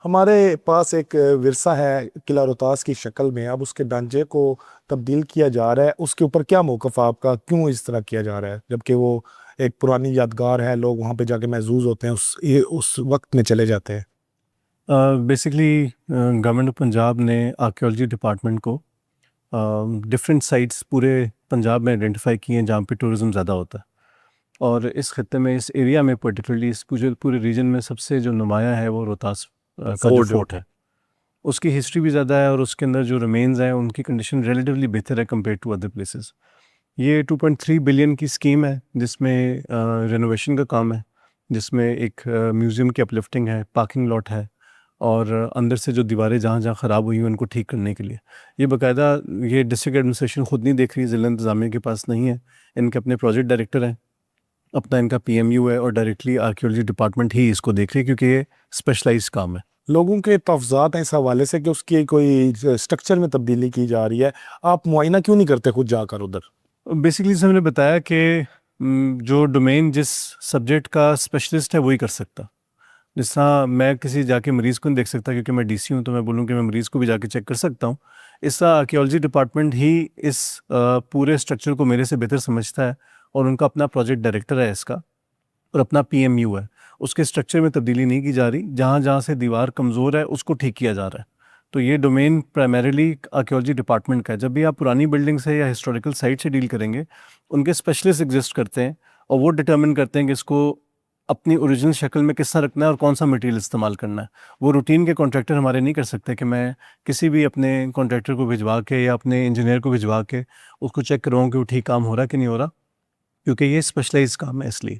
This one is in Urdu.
ہمارے پاس ایک ورثہ ہے قلعہ روہتاس کی شکل میں، اب اس کے ڈھانچے کو تبدیل کیا جا رہا ہے، اس کے اوپر کیا موقف ہے آپ کا؟ کیوں اس طرح کیا جا رہا ہے جبکہ وہ ایک پرانی یادگار ہے، لوگ وہاں پہ جا کے محظوظ ہوتے ہیں، اس وقت میں چلے جاتے ہیں؟ بیسکلی گورنمنٹ آف پنجاب نے آرکیولوجی ڈپارٹمنٹ کو ڈفرینٹ سائٹس پورے پنجاب میں آئیڈینٹیفائی کیے ہیں جہاں پہ ٹورزم زیادہ ہوتا ہے، اور اس خطے میں، اس ایریا میں پرٹیکولرلی اس پورے ریجن میں سب سے جو نمایاں ہے وہ روہتاس کا جو فورٹ ہے۔ اس کی ہسٹری بھی زیادہ ہے، اور اس کے اندر جو ریمینز ہیں ان کی کنڈیشن ریلیٹیولی بہتر ہے کمپیئر ٹو ادر پلیسز۔ یہ 2.3 بلین کی اسکیم ہے جس میں رینوویشن کا کام ہے، جس میں ایک میوزیم کی اپلفٹنگ ہے، پارکنگ لاٹ ہے، اور اندر سے جو دیواریں جہاں جہاں خراب ہوئی ہیں ان کو ٹھیک کرنے کے لیے یہ باقاعدہ یہ ڈسٹرکٹ ایڈمنسٹریشن خود نہیں دیکھ رہی، ضلع انتظامیہ کے پاس نہیں ہے، ان کے اپنے پروجیکٹ ڈائریکٹر ہیں، اپنا ان کا پی ایم یو ہے، اور ڈائریکٹلی آرکیولوجی ڈپارٹمنٹ ہی اس کو دیکھ رہی ہے کیونکہ یہ اسپیشلائز کام ہے۔ لوگوں کے تفضات ہیں اس حوالے سے کہ اس کی کوئی سٹرکچر میں تبدیلی کی جا رہی ہے، آپ معائنہ کیوں نہیں کرتے خود جا کر ادھر؟ بیسکلی جیسے ہم نے بتایا کہ جو ڈومین جس سبجیکٹ کا اسپیشلسٹ ہے وہی کر سکتا۔ جس طرح میں کسی جا کے مریض کو نہیں دیکھ سکتا کیونکہ میں ڈی سی ہوں، تو میں بولوں کہ میں مریض کو بھی جا کے چیک کر سکتا ہوں، اس طرح آرکیولوجی ڈپارٹمنٹ ہی اس پورے اسٹرکچر کو میرے سے بہتر سمجھتا ہے، اور ان کا اپنا پروجیکٹ ڈائریکٹر ہے اس کا، اور اپنا پی ایم یو ہے۔ اس کے اسٹرکچر میں تبدیلی نہیں کی جا رہی، جہاں جہاں سے دیوار کمزور ہے اس کو ٹھیک کیا جا رہا ہے۔ تو یہ ڈومین پرائمریلی آرکیولوجی ڈپارٹمنٹ کا ہے۔ جب بھی آپ پرانی بلڈنگ سے یا ہسٹوریکل سائٹ سے ڈیل کریں گے، ان کے اسپیشلسٹ ایگزسٹ کرتے ہیں، اور وہ ڈٹرمن کرتے ہیں کہ اس کو اپنی اوریجنل شکل میں کس طرح رکھنا ہے اور کون سا مٹیریل استعمال کرنا ہے۔ وہ روٹین کے کانٹریکٹر ہمارے نہیں کر سکتے کہ میں کسی بھی اپنے کانٹریکٹر کو بھجوا کے یا اپنے انجینئر کو بھجوا کے اس کو چیک کرواؤں کہ وہ ٹھیک کام ہو رہا ہے کہ نہیں ہو رہا، کیونکہ یہ اسپیشلائز کام ہے اس لیے۔